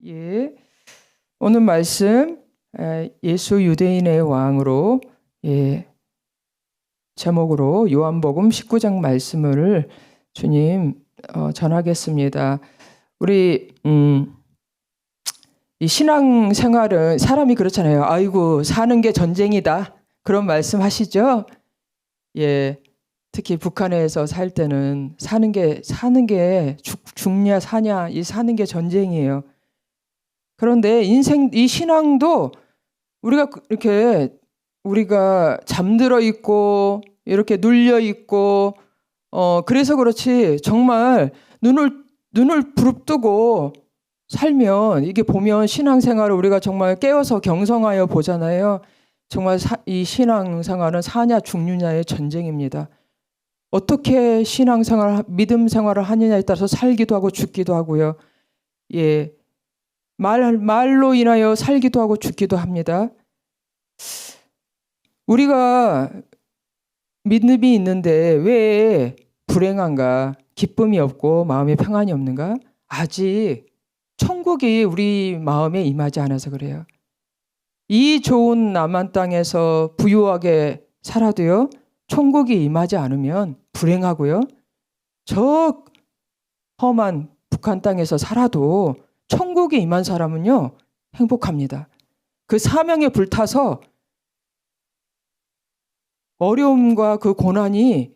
예, 오늘 말씀 예수 유대인의 왕으로 제목으로 요한복음 19장 말씀을 주님 전하겠습니다. 우리 이 신앙생활은 사람이 그렇잖아요. 아이고 사는 게 전쟁이다 그런 말씀 하시죠? 예, 특히 북한에서 살 때는 사는 게 죽냐 사냐 이 사는 게 전쟁이에요. 그런데 이 신앙도 우리가 잠들어 있고 이렇게 눌려 있고 그래서 그렇지 정말 눈을 부릅뜨고 살면 이게 보면 신앙생활을 우리가 정말 깨어서 경성하여 보잖아요. 정말 이 신앙생활은 사냐 죽느냐의 전쟁입니다. 어떻게 신앙생활, 믿음 생활을 하느냐에 따라서 살기도 하고 죽기도 하고요. 예. 말로 인하여 살기도 하고 죽기도 합니다. 우리가 믿음이 있는데 왜 불행한가? 기쁨이 없고 마음에 평안이 없는가? 아직 천국이 우리 마음에 임하지 않아서 그래요. 이 좋은 남한 땅에서 부유하게 살아도요. 천국이 임하지 않으면 불행하고요. 저 험한 북한 땅에서 살아도 천국에 임한 사람은요 행복합니다. 그 사명에 불타서 어려움과 그 고난이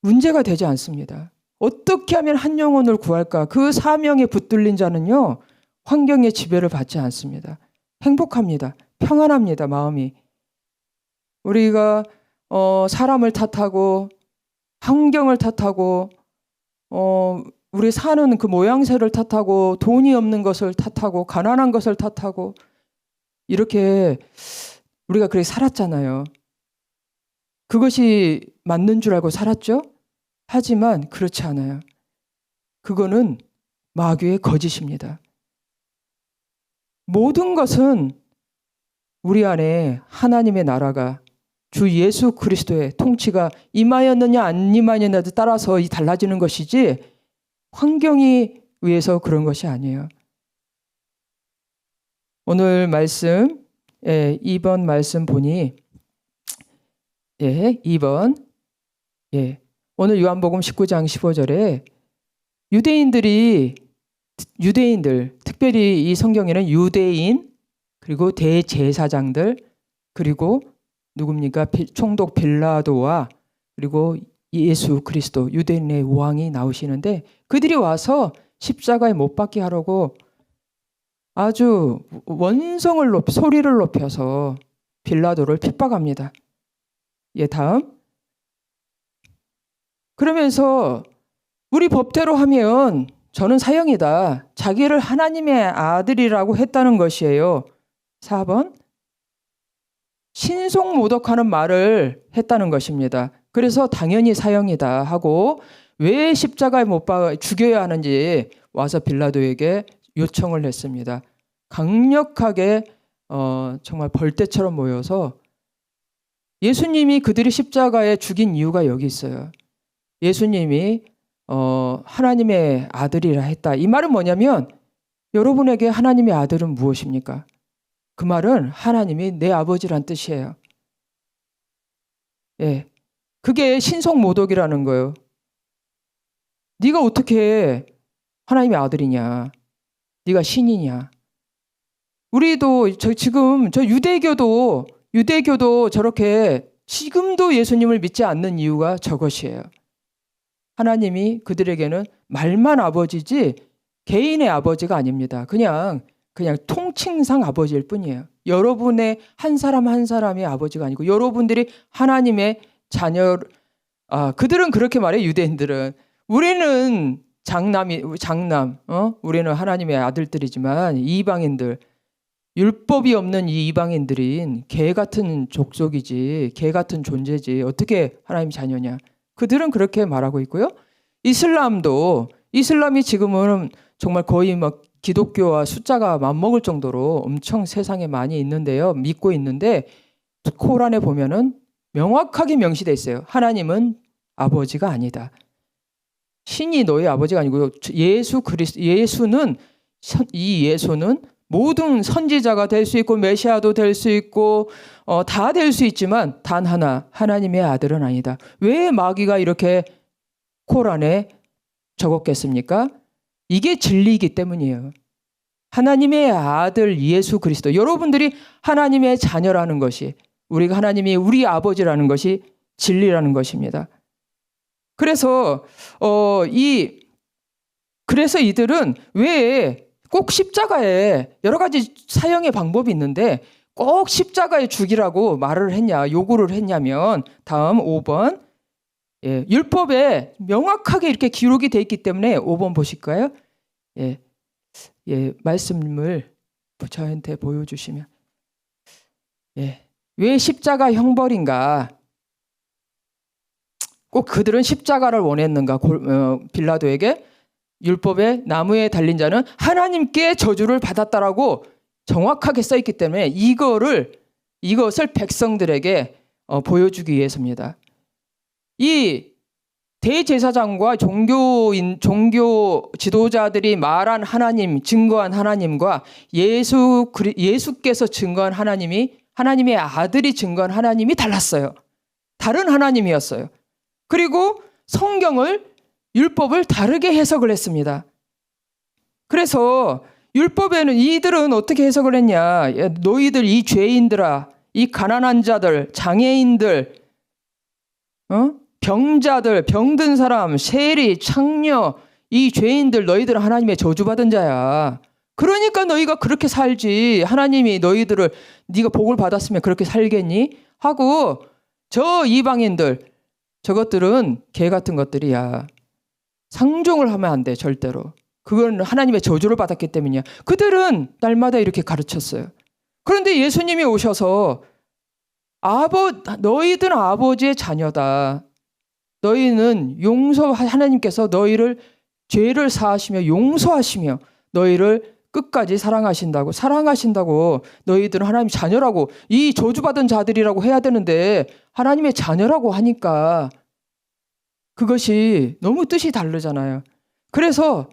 문제가 되지 않습니다. 어떻게 하면 한 영혼을 구할까? 그 사명에 붙들린 자는요 환경의 지배를 받지 않습니다. 행복합니다. 평안합니다. 마음이. 우리가 사람을 탓하고 환경을 탓하고 우리 사는 그 모양새를 탓하고 돈이 없는 것을 탓하고 가난한 것을 탓하고 이렇게 우리가 그렇게 살았잖아요. 그것이 맞는 줄 알고 살았죠? 하지만 그렇지 않아요. 그거는 마귀의 거짓입니다. 모든 것은 우리 안에 하나님의 나라가 주 예수 그리스도의 통치가 임하였느냐 안 임하였느냐에 따라서 달라지는 것이지 환경이 위해서 그런 것이 아니에요. 오늘 말씀 2번 말씀 보니 2번 오늘 요한복음 19장 15절에 유대인들 특별히 이 성경에는 유대인 그리고 대제사장들 그리고 누굽니까? 총독 빌라도와 그리고 예수 그리스도 유대인의 왕이 나오시는데 그들이 와서 십자가에 못 박게 하려고 아주 소리를 높여서 빌라도를 핍박합니다. 다음. 그러면서 우리 법대로 하면 저는 사형이다. 자기를 하나님의 아들이라고 했다는 것이에요. 4번. 신속모독하는 말을 했다는 것입니다. 그래서 당연히 사형이다 하고 왜 십자가에 못 박아 죽여야 하는지 와서 빌라도에게 요청을 했습니다. 강력하게 정말 벌떼처럼 모여서 예수님이 그들이 십자가에 죽인 이유가 여기 있어요. 예수님이 하나님의 아들이라 했다. 이 말은 뭐냐면 여러분에게 하나님의 아들은 무엇입니까? 그 말은 하나님이 내 아버지란 뜻이에요. 그게 신속모독이라는 거예요. 네가 어떻게 하나님의 아들이냐? 네가 신이냐? 우리도 지금 유대교도 저렇게 지금도 예수님을 믿지 않는 이유가 저것이에요. 하나님이 그들에게는 말만 아버지지 개인의 아버지가 아닙니다. 그냥 통칭상 아버지일 뿐이에요. 여러분의 한 사람 한 사람의 아버지가 아니고 여러분들이 하나님의 자녀. 그들은 그렇게 말해. 유대인들은 우리는 장남. 우리는 하나님의 아들들이지만 이방인들 율법이 없는 이 이방인들인 개 같은 족속이지 개 같은 존재지 어떻게 하나님 자녀냐. 그들은 그렇게 말하고 있고요. 이슬람이 지금은 정말 거의 막 기독교와 숫자가 맞먹을 정도로 엄청 세상에 많이 있는데요. 믿고 있는데 코란에 보면은 명확하게 명시되어 있어요. 하나님은 아버지가 아니다. 신이 너의 아버지가 아니고 예수는 이 예수는 모든 선지자가 될 수 있고 메시아도 될 수 있고 다 될 수 있지만 단 하나 하나님의 아들은 아니다. 왜 마귀가 이렇게 코란에 적었겠습니까? 이게 진리이기 때문이에요. 하나님의 아들 예수 그리스도, 여러분들이 하나님의 자녀라는 것이, 우리가 하나님이 우리 아버지라는 것이 진리라는 것입니다. 그래서 그래서 이들은 왜 꼭 십자가에 여러 가지 사형의 방법이 있는데 꼭 십자가에 죽이라고 말을 했냐, 요구를 했냐면 다음 5번. 율법에 명확하게 이렇게 기록이 돼 있기 때문에 5번 보실까요? 말씀을 저한테 보여주시면. 왜 십자가 형벌인가? 꼭 그들은 십자가를 원했는가? 빌라도에게 율법의 나무에 달린 자는 하나님께 저주를 받았다라고 정확하게 써 있기 때문에 이것을 백성들에게 보여주기 위해서입니다. 이 대제사장과 종교 지도자들이 말한 하나님, 증거한 하나님과 예수께서 증거한 하나님의 아들이 증거한 하나님이 달랐어요. 다른 하나님이었어요. 그리고 율법을 다르게 해석을 했습니다. 그래서 율법에는 이들은 어떻게 해석을 했냐? 너희들 이 죄인들아, 이 가난한 자들, 장애인들, 병자들, 병든 사람, 세리, 창녀, 이 죄인들 너희들은 하나님의 저주받은 자야. 그러니까 너희가 그렇게 살지. 하나님이 너희들을 네가 복을 받았으면 그렇게 살겠니? 하고 저 이방인들, 저것들은 개 같은 것들이야. 상종을 하면 안 돼, 절대로. 그건 하나님의 저주를 받았기 때문이야. 그들은 날마다 이렇게 가르쳤어요. 그런데 예수님이 오셔서 너희들은 아버지의 자녀다. 너희는 하나님께서 너희를 죄를 사하시며 용서하시며 너희를 끝까지 사랑하신다고 너희들은 하나님 자녀라고, 이 저주받은 자들이라고 해야 되는데 하나님의 자녀라고 하니까 그것이 너무 뜻이 다르잖아요. 그래서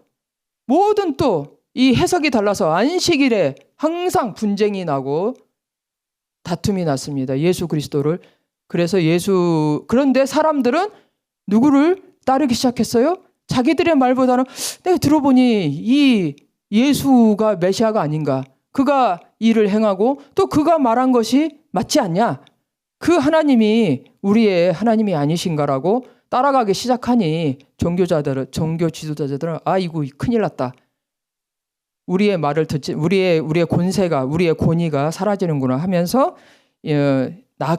모든 또 이 해석이 달라서 안식일에 항상 분쟁이 나고 다툼이 났습니다. 예수 그리스도를. 그런데 사람들은 누구를 따르기 시작했어요? 자기들의 말보다는 내가 들어보니 이 예수가 메시아가 아닌가? 그가 일을 행하고 또 그가 말한 것이 맞지 않냐? 그 하나님이 우리의 하나님이 아니신가라고 따라가기 시작하니 종교 지도자들은 이거 큰일 났다. 우리의 말을 듣지, 우리의 권세가, 우리의 권위가 사라지는구나 하면서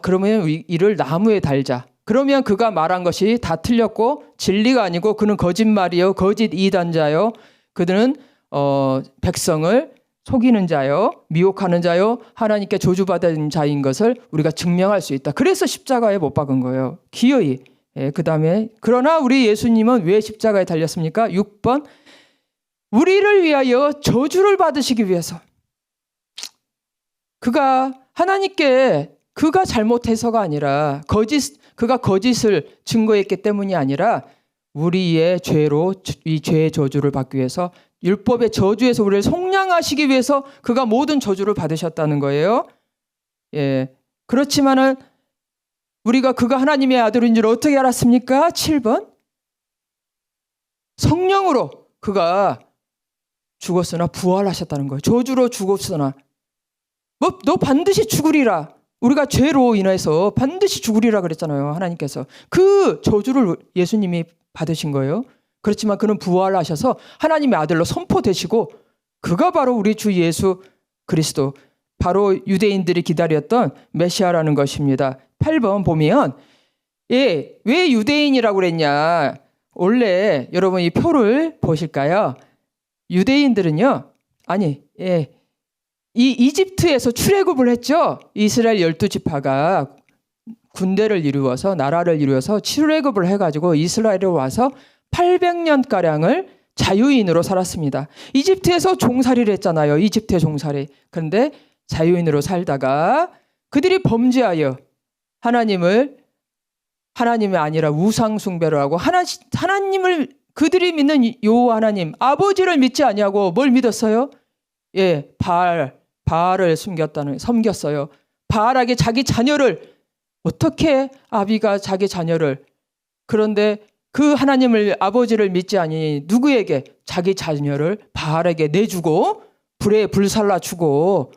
그러면 이를 나무에 달자. 그러면 그가 말한 것이 다 틀렸고 진리가 아니고 그는 거짓말이요, 거짓 이단자요. 그들은 백성을 속이는 자요, 미혹하는 자요, 하나님께 저주받은 자인 것을 우리가 증명할 수 있다. 그래서 십자가에 못 박은 거예요. 기어이. 그다음에 그러나 우리 예수님은 왜 십자가에 달렸습니까? 6번. 우리를 위하여 저주를 받으시기 위해서. 하나님께 그가 잘못해서가 아니라 그가 거짓을 증거했기 때문이 아니라 우리의 죄로 이 죄의 저주를 받기 위해서, 율법의 저주에서 우리를 속량하시기 위해서 그가 모든 저주를 받으셨다는 거예요. 그렇지만은 우리가 그가 하나님의 아들인 줄 어떻게 알았습니까? 7번. 성령으로 그가 죽었으나 부활하셨다는 거예요. 저주로 죽었으나 너 반드시 죽으리라. 우리가 죄로 인해서 반드시 죽으리라 그랬잖아요. 하나님께서. 그 저주를 예수님이 받으신 거예요. 그렇지만 그는 부활하셔서 하나님의 아들로 선포되시고 그가 바로 우리 주 예수 그리스도, 바로 유대인들이 기다렸던 메시아라는 것입니다. 8번 보면 왜 유대인이라고 그랬냐. 원래 여러분 이 표를 보실까요? 유대인들은요. 이 이집트에서 출애굽을 했죠. 이스라엘 12지파가 군대를 이루어서, 나라를 이루어서 출애굽을 해가지고 이스라엘에 와서 800년가량을 자유인으로 살았습니다. 이집트에서 종살이를 했잖아요. 이집트의 종살이. 그런데 자유인으로 살다가 그들이 범죄하여 하나님이 아니라 우상 숭배를 하고 하나님을 그들이 믿는 여호와 하나님, 아버지를 믿지 아니하고 뭘 믿었어요? 예, 바알을 섬겼어요. 바알에게 자기 자녀를, 어떻게 아비가 자기 자녀를, 그런데 그 하나님을, 아버지를 믿지 아니 누구에게? 자기 자녀를 바알에게 내주고 불에 불살라 주고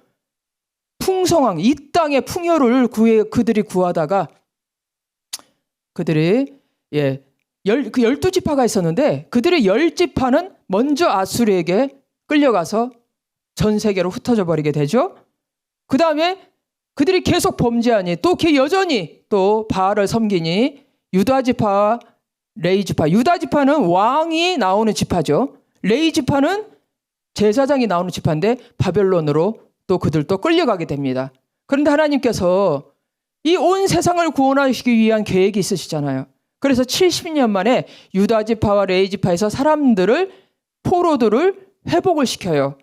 풍성한 이 땅의 풍요를 그들이 구하다가, 그들이 그 12지파가 있었는데 그들의 10지파는 먼저 아수르에게 끌려가서 전 세계로 흩어져 버리게 되죠. 그 다음에 그들이 계속 범죄하니 또 여전히 또 바알을 섬기니 유다지파와 레위지파, 유다지파는 왕이 나오는 지파죠. 레위지파는 제사장이 나오는 지파인데 바벨론으로 또 그들도 끌려가게 됩니다. 그런데 하나님께서 이 온 세상을 구원하시기 위한 계획이 있으시잖아요. 그래서 70년 만에 유다지파와 레위지파에서 사람들을, 포로들을 회복을 시켜요.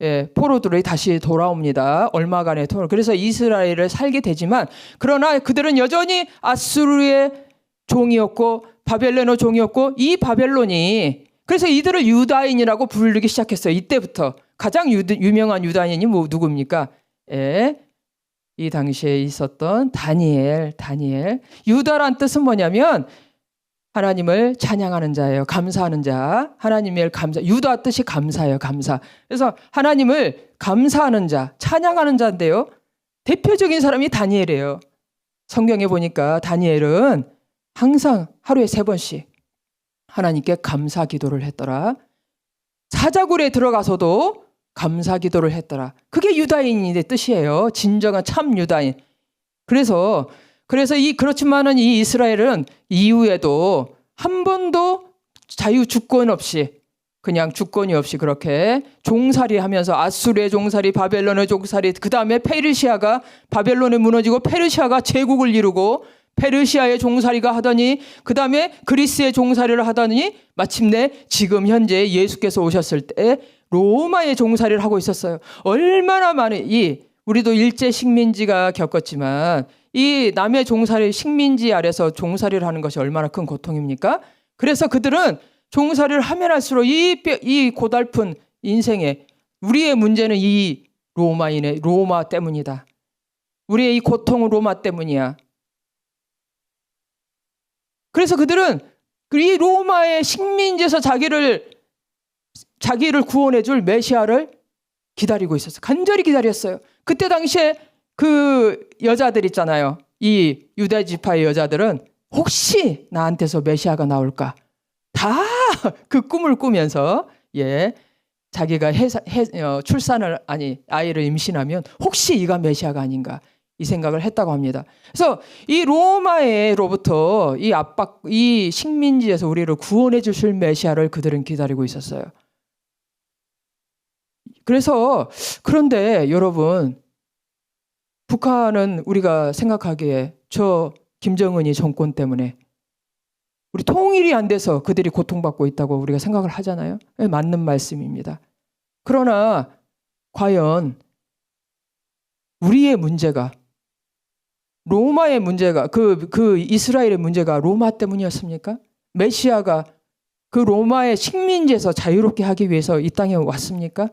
예, 포로들이 다시 돌아옵니다. 얼마간의 통로. 그래서 이스라엘을 살게 되지만, 그러나 그들은 여전히 아수르의 종이었고 바벨론의 종이었고, 이 바벨론이, 그래서 이들을 유다인이라고 부르기 시작했어요. 이때부터. 가장 유명한 유다인이 누굽니까? 예, 이 당시에 있었던 다니엘. 유다란 뜻은 뭐냐면 하나님을 찬양하는 자예요. 감사하는 자. 하나님을 감사. 유다 뜻이 감사예요. 감사. 그래서 하나님을 감사하는 자, 찬양하는 자인데요. 대표적인 사람이 다니엘이에요. 성경에 보니까 다니엘은 항상 하루에 3번씩 하나님께 감사 기도를 했더라. 사자굴에 들어가서도 감사 기도를 했더라. 그게 유다인의 뜻이에요. 진정한 참 유다인. 그래서 그렇지만은 이 이스라엘은 이후에도 한 번도 주권 없이, 그냥 주권이 없이 그렇게 종살이 하면서, 아수르의 종살이, 바벨론의 종살이, 그 다음에 페르시아가, 바벨론에 무너지고 페르시아가 제국을 이루고 페르시아의 종살이가 하더니, 그 다음에 그리스의 종살이를 하더니, 마침내 지금 현재 예수께서 오셨을 때 로마의 종살이를 하고 있었어요. 얼마나 많은, 우리도 일제 식민지가 겪었지만 이 남의 종살이, 식민지 아래서 종살이를 하는 것이 얼마나 큰 고통입니까? 그래서 그들은 종살이를 하면 할수록 이 고달픈 인생에, 우리의 문제는 이 로마 때문이다. 우리의 이 고통은 로마 때문이야. 그래서 그들은 이 로마의 식민지에서 자기를 구원해 줄 메시아를 기다리고 있었어요. 간절히 기다렸어요. 그때 당시에 그 여자들 있잖아요. 이 유다 지파의 여자들은 혹시 나한테서 메시아가 나올까? 다 그 꿈을 꾸면서, 예, 자기가 아이를 임신하면 혹시 이가 메시아가 아닌가, 이 생각을 했다고 합니다. 그래서 이 로마로부터 이 식민지에서 우리를 구원해 주실 메시아를 그들은 기다리고 있었어요. 그런데 여러분, 북한은 우리가 생각하기에 저 김정은이 정권 때문에 우리 통일이 안 돼서 그들이 고통받고 있다고 우리가 생각을 하잖아요. 맞는 말씀입니다. 그러나 과연 우리의 문제가, 로마의 문제가, 그 이스라엘의 문제가 로마 때문이었습니까? 메시아가 그 로마의 식민지에서 자유롭게 하기 위해서 이 땅에 왔습니까?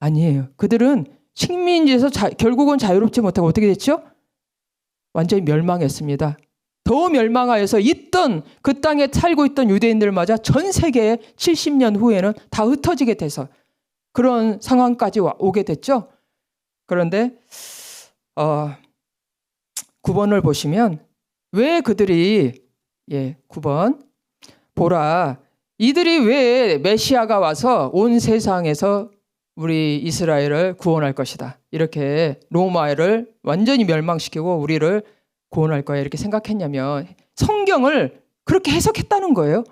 아니에요. 그들은 식민지에서 결국은 자유롭지 못하고 어떻게 됐죠? 완전히 멸망했습니다. 더 멸망하여서 그 땅에 살고 있던 유대인들마저 전 세계에 70년 후에는 다 흩어지게 돼서 그런 상황까지 오게 됐죠. 그런데 9번을 보시면 왜 그들이 9번 보라, 이들이 왜 메시아가 와서 온 세상에서 우리 이스라엘을 구원할 것이다, 이렇게 로마를 완전히 멸망시키고 우리를 구원할 거야, 이렇게 생각했냐면 성경을 그렇게 해석했다는 거예요.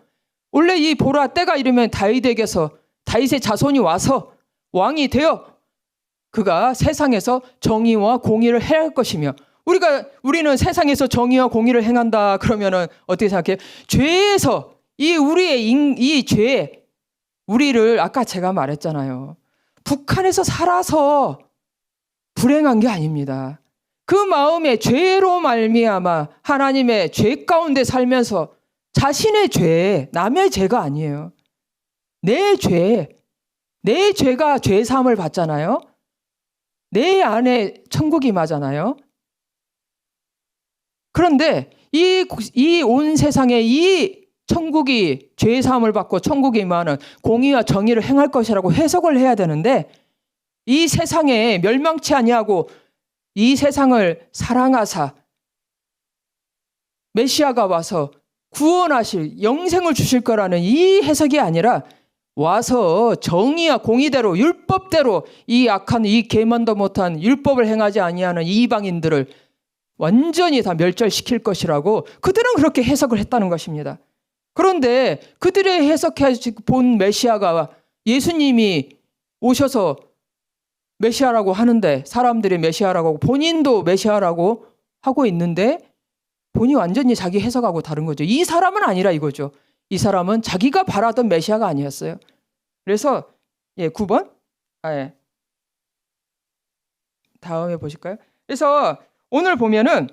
원래 이 보라, 때가 이르면 다윗에게서, 다윗의 자손이 와서 왕이 되어 그가 세상에서 정의와 공의를 해야 할 것이며, 우리는 세상에서 정의와 공의를 행한다 그러면은 어떻게 생각해요? 죄에서 우리의 이 죄, 우리를 아까 제가 말했잖아요. 북한에서 살아서 불행한 게 아닙니다. 그 마음에 죄로 말미암아 하나님의 죄 가운데 살면서 자신의 죄, 남의 죄가 아니에요. 내 죄, 내 죄가 죄 사함을 받잖아요. 내 안에 천국이 임하잖아요. 그런데 이 온 세상에 이 천국이 죄 사함을 받고 천국이 임하는 공의와 정의를 행할 것이라고 해석을 해야 되는데, 이 세상에 멸망치 아니하고 이 세상을 사랑하사 메시아가 와서 구원하실, 영생을 주실 거라는 이 해석이 아니라, 와서 정의와 공의대로 율법대로 이 악한, 이 계만도 못한 율법을 행하지 아니하는 이방인들을 완전히 다 멸절시킬 것이라고 그들은 그렇게 해석을 했다는 것입니다. 그런데 그들의 해석해 본 메시아가, 예수님이 오셔서 메시아라고 하는데, 사람들이 메시아라고 하고 본인도 메시아라고 하고 있는데, 본인이 완전히 자기 해석하고 다른 거죠. 이 사람은 아니라 이거죠. 이 사람은 자기가 바라던 메시아가 아니었어요. 그래서 9번 다음에 보실까요? 그래서 오늘 보면은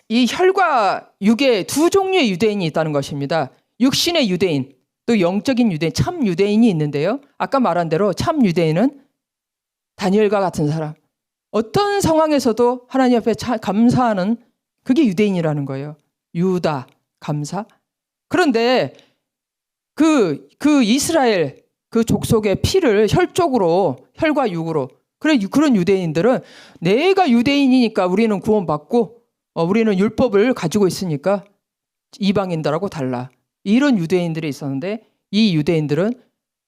이 혈과 육의 두 종류의 유대인이 있다는 것입니다. 육신의 유대인, 또 영적인 유대인, 참 유대인이 있는데요. 아까 말한 대로 참 유대인은 다니엘과 같은 사람, 어떤 상황에서도 하나님 앞에 감사하는, 그게 유대인이라는 거예요. 유다, 감사. 그런데 그 이스라엘 그 족속의 피를 혈족으로, 혈과 육으로, 그런 유대인들은 내가 유대인이니까 우리는 구원받고 우리는 율법을 가지고 있으니까 이방인들하고 달라, 이런 유대인들이 있었는데, 이 유대인들은,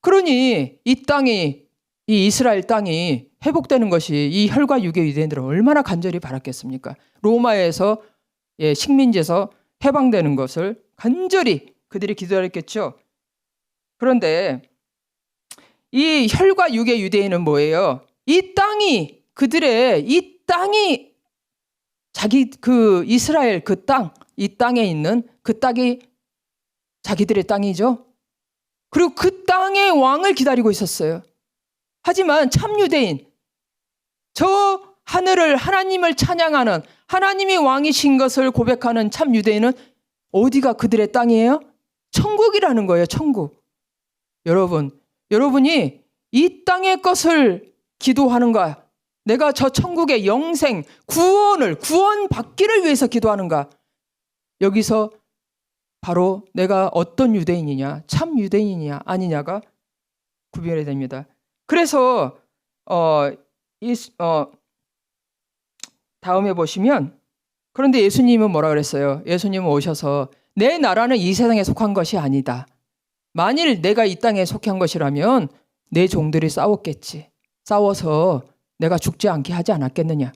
그러니 이 땅이, 이 이스라엘 땅이 회복되는 것이 이 혈과 육의 유대인들은 얼마나 간절히 바랐겠습니까? 로마에서 식민지에서 해방되는 것을 간절히 그들이 기도했겠죠. 그런데 이 혈과 육의 유대인은 뭐예요? 이 땅이, 그들의 이 땅이 자기 그 이스라엘 그 땅, 이 땅에 있는 그 땅이 자기들의 땅이죠. 그리고 그 땅의 왕을 기다리고 있었어요. 하지만 참 유대인, 저 하늘을, 하나님을 찬양하는, 하나님이 왕이신 것을 고백하는 참 유대인은 어디가 그들의 땅이에요? 천국이라는 거예요. 천국. 여러분이 이 땅의 것을 기도하는가? 내가 저 천국의 영생, 구원 받기를 위해서 기도하는가? 여기서 바로 내가 어떤 유대인이냐, 참 유대인이냐 아니냐가 구별이 됩니다. 그래서 다음에 보시면, 그런데 예수님은 뭐라 그랬어요? 예수님은 오셔서 내 나라는 이 세상에 속한 것이 아니다. 만일 내가 이 땅에 속한 것이라면 내 종들이 싸웠겠지. 싸워서 내가 죽지 않게 하지 않았겠느냐.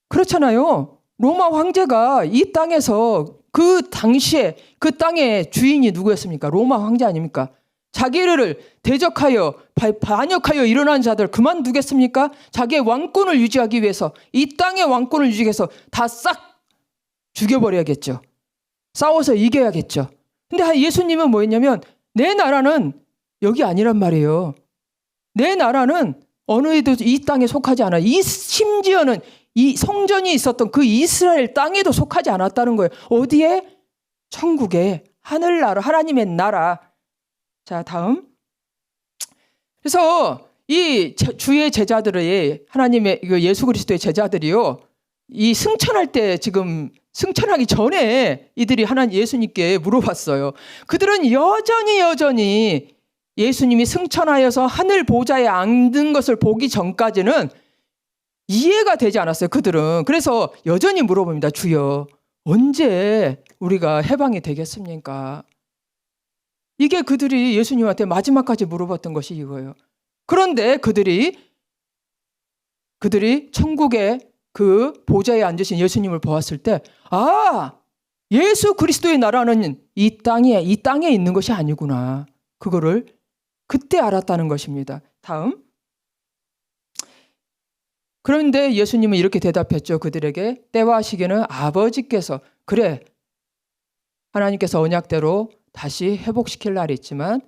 그렇잖아요. 로마 황제가 이 땅에서, 그 당시에 그 땅의 주인이 누구였습니까? 로마 황제 아닙니까? 자기를 대적하여 반역하여 일어난 자들 그만두겠습니까? 자기의 왕권을 유지하기 위해서, 이 땅의 왕권을 유지하기 위해서 다 싹 죽여버려야겠죠. 싸워서 이겨야겠죠. 근데 예수님은 뭐였냐면, 내 나라는 여기 아니란 말이에요. 내 나라는 어느 에도 이 땅에 속하지 않아. 심지어는 이 성전이 있었던 그 이스라엘 땅에도 속하지 않았다는 거예요. 어디에? 천국에, 하늘나라, 하나님의 나라. 자, 다음. 그래서 이 주의 제자들의, 하나님의 예수 그리스도의 제자들이요, 이 승천할 때, 지금 승천하기 전에 이들이 예수님께 물어봤어요. 그들은 여전히 예수님이 승천하여서 하늘 보좌에 앉은 것을 보기 전까지는 이해가 되지 않았어요. 그들은. 그래서 여전히 물어봅니다. 주여, 언제 우리가 해방이 되겠습니까? 이게 그들이 예수님한테 마지막까지 물어봤던 것이 이거예요. 그런데 그들이 천국의 그 보좌에 앉으신 예수님을 보았을 때, 예수 그리스도의 나라는 이 땅에 있는 것이 아니구나. 그거를 그때 알았다는 것입니다. 다음. 그런데 예수님은 이렇게 대답했죠. 그들에게, 때와 시기는 아버지께서, 그래, 하나님께서 언약대로 다시 회복시킬 날이 있지만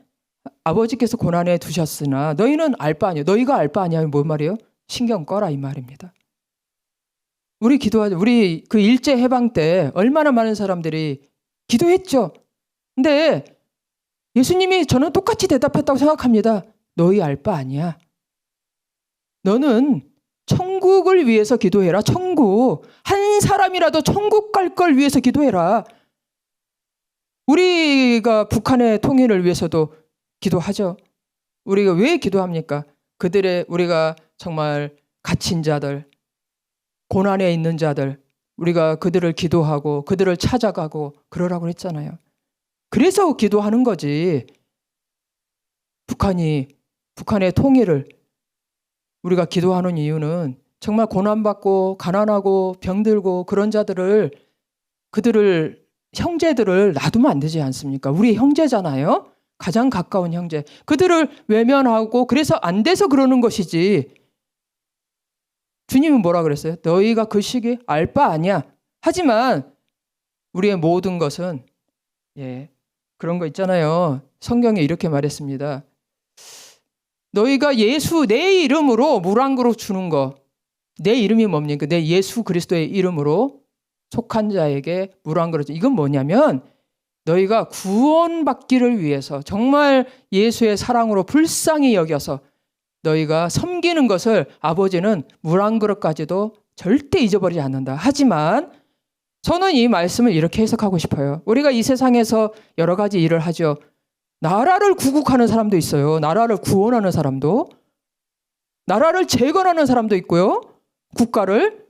아버지께서 고난에 두셨으나 너희는 알 바 아니야. 너희가 알 바 아니야. 뭔 말이에요? 신경 꺼라, 이 말입니다. 우리 그 일제 해방 때 얼마나 많은 사람들이 기도했죠. 근데 예수님이 저는 똑같이 대답했다고 생각합니다. 너희 알 바 아니야. 너는 천국을 위해서 기도해라. 천국. 한 사람이라도 천국 갈 걸 위해서 기도해라. 우리가 북한의 통일을 위해서도 기도하죠. 우리가 왜 기도합니까? 우리가 정말 갇힌 자들, 고난에 있는 자들, 우리가 그들을 기도하고 그들을 찾아가고 그러라고 했잖아요. 그래서 기도하는 거지. 북한의 통일을 우리가 기도하는 이유는 정말 고난받고 가난하고 병들고 그런 그들을 형제들을 놔두면 안 되지 않습니까? 우리 형제잖아요. 가장 가까운 형제. 그들을 외면하고 그래서 안 돼서 그러는 것이지. 주님은 뭐라 그랬어요? 너희가 그 시기 알 바 아니야. 하지만 우리의 모든 것은 그런 거 있잖아요. 성경에 이렇게 말했습니다. 너희가 내 이름으로 물 한 그릇 주는 거. 내 이름이 뭡니까? 내 예수 그리스도의 이름으로 속한 자에게 물 한 그릇. 이건 뭐냐면 너희가 구원받기를 위해서 정말 예수의 사랑으로 불쌍히 여겨서 너희가 섬기는 것을 아버지는 물 한 그릇까지도 절대 잊어버리지 않는다. 하지만 저는 이 말씀을 이렇게 해석하고 싶어요. 우리가 이 세상에서 여러 가지 일을 하죠. 나라를 구국하는 사람도 있어요. 나라를 구원하는 사람도. 나라를 재건하는 사람도 있고요. 국가를.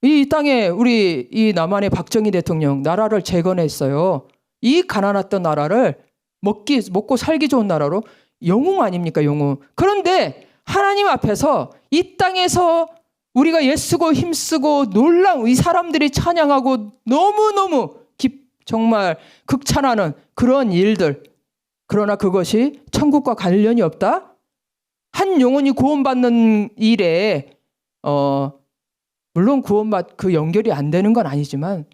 이 땅에 우리 이 남한의 박정희 대통령 나라를 재건했어요. 이 가난했던 나라를 먹고 살기 좋은 나라로 영웅 아닙니까? 영웅. 그런데 하나님 앞에서 이 땅에서 우리가 애쓰고 힘쓰고 놀라운 이 사람들이 찬양하고 너무너무 정말 극찬하는 그런 일들. 그러나 그것이 천국과 관련이 없다? 한 영혼이 구원받는 일에 물론 그 연결이 안 되는 건 아니지만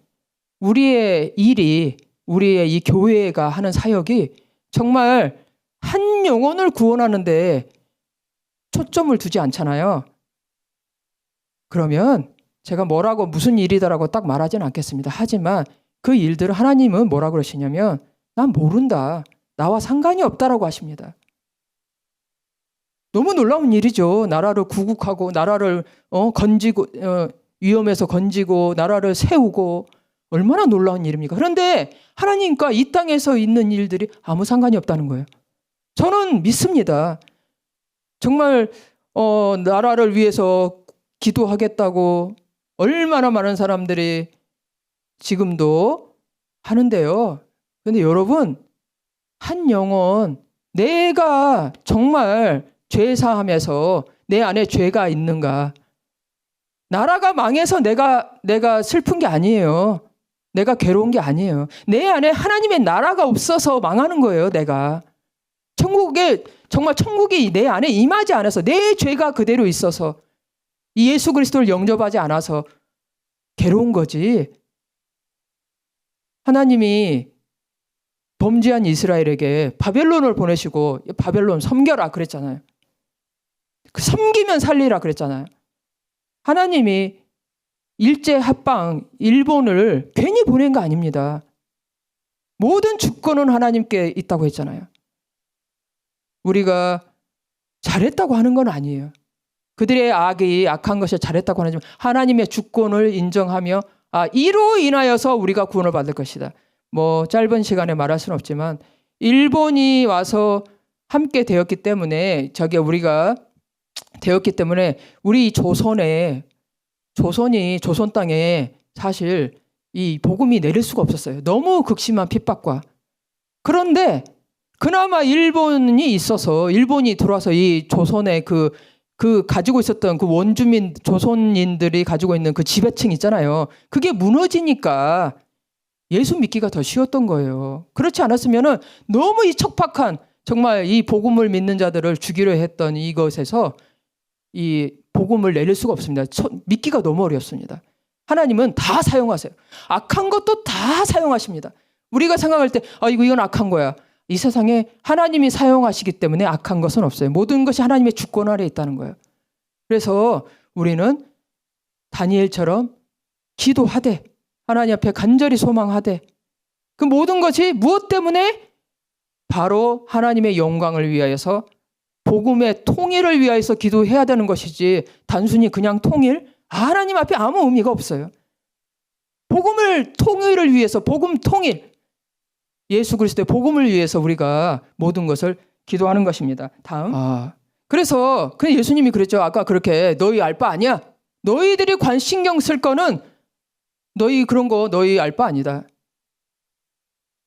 우리의 이 교회가 하는 사역이 정말 한 영혼을 구원하는데 초점을 두지 않잖아요. 그러면 제가 무슨 일이다라고 딱 말하지는 않겠습니다. 하지만 그 일들을 하나님은 뭐라고 그러시냐면 난 모른다. 나와 상관이 없다라고 하십니다. 너무 놀라운 일이죠. 나라를 구국하고 나라를 건지고 위험에서 건지고 나라를 세우고 얼마나 놀라운 일입니까? 그런데 하나님과 이 땅에서 있는 일들이 아무 상관이 없다는 거예요. 저는 믿습니다. 정말 나라를 위해서 기도하겠다고 얼마나 많은 사람들이 지금도 하는데요. 그런데 여러분 한 영혼 내가 정말 죄사함에서 내 안에 죄가 있는가? 나라가 망해서 내가 슬픈 게 아니에요. 내가 괴로운 게 아니에요. 내 안에 하나님의 나라가 없어서 망하는 거예요. 내가 천국이 내 안에 임하지 않아서 내 죄가 그대로 있어서 이 예수 그리스도를 영접하지 않아서 괴로운 거지. 하나님이 범죄한 이스라엘에게 바벨론을 보내시고 바벨론 섬겨라 그랬잖아요. 섬기면 살리라 그랬잖아요. 하나님이 일제 합방 일본을 괜히 보낸 거 아닙니다. 모든 주권은 하나님께 있다고 했잖아요. 우리가 잘했다고 하는 건 아니에요. 그들의 악한 것이 잘했다고 하지만 하나님의 주권을 인정하며 이로 인하여서 우리가 구원을 받을 것이다. 짧은 시간에 말할 수는 없지만 일본이 와서 함께 되었기 때문에 우리가 되었기 때문에 우리 조선 땅에 사실 이 복음이 내릴 수가 없었어요. 너무 극심한 핍박과. 그런데 그나마 일본이 들어와서 이 조선의 그 가지고 있었던 그 원주민 조선인들이 가지고 있는 그 지배층 있잖아요. 그게 무너지니까 예수 믿기가 더 쉬웠던 거예요. 그렇지 않았으면은 너무 이 척박한 정말 이 복음을 믿는 자들을 죽이려 했던 이것에서 이 복음을 내릴 수가 없습니다. 믿기가 너무 어렵습니다. 하나님은 다 사용하세요. 악한 것도 다 사용하십니다. 우리가 생각할 때 이건 악한 거야. 이 세상에 하나님이 사용하시기 때문에 악한 것은 없어요. 모든 것이 하나님의 주권 아래 있다는 거예요. 그래서 우리는 다니엘처럼 기도하되 하나님 앞에 간절히 소망하되 그 모든 것이 무엇 때문에? 바로 하나님의 영광을 위하여서 복음의 통일을 위하여서 기도해야 되는 것이지 단순히 그냥 통일? 하나님 앞에 아무 의미가 없어요. 복음을 통일을 위해서 복음 통일, 예수 그리스도의 복음을 위해서 우리가 모든 것을 기도하는 것입니다. 다음. 그래서 그냥 예수님이 그랬죠. 아까 그렇게 너희 알 바 아니야. 너희들이 신경 쓸 거는 너희 그런 거 너희 알 바 아니다.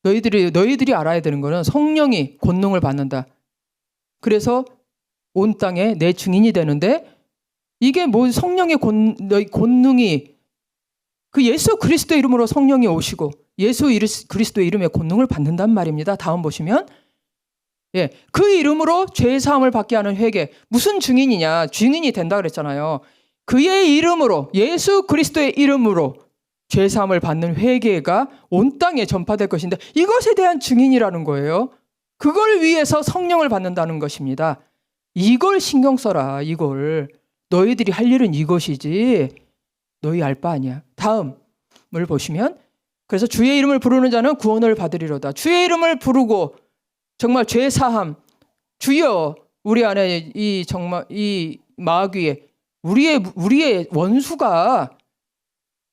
너희들이 알아야 되는 거는 성령이 권능을 받는다. 그래서 온 땅에 내 증인이 되는데 이게 뭐 성령의 권능이 그 예수 그리스도 이름으로 성령이 오시고 예수 그리스도의 이름에 권능을 받는단 말입니다. 다음 보시면 그 이름으로 죄 사함을 받게 하는 회개. 무슨 증인이냐? 증인이 된다 그랬잖아요. 그의 이름으로 예수 그리스도의 이름으로 죄 사함을 받는 회개가 온 땅에 전파될 것인데 이것에 대한 증인이라는 거예요. 그걸 위해서 성령을 받는다는 것입니다. 이걸 신경 써라. 이걸. 너희들이 할 일은 이것이지 너희 알 바 아니야. 다음을 보시면 그래서 주의 이름을 부르는 자는 구원을 받으리로다. 주의 이름을 부르고 정말 죄 사함, 주여 우리 안에 정말 이 마귀에 우리의 원수가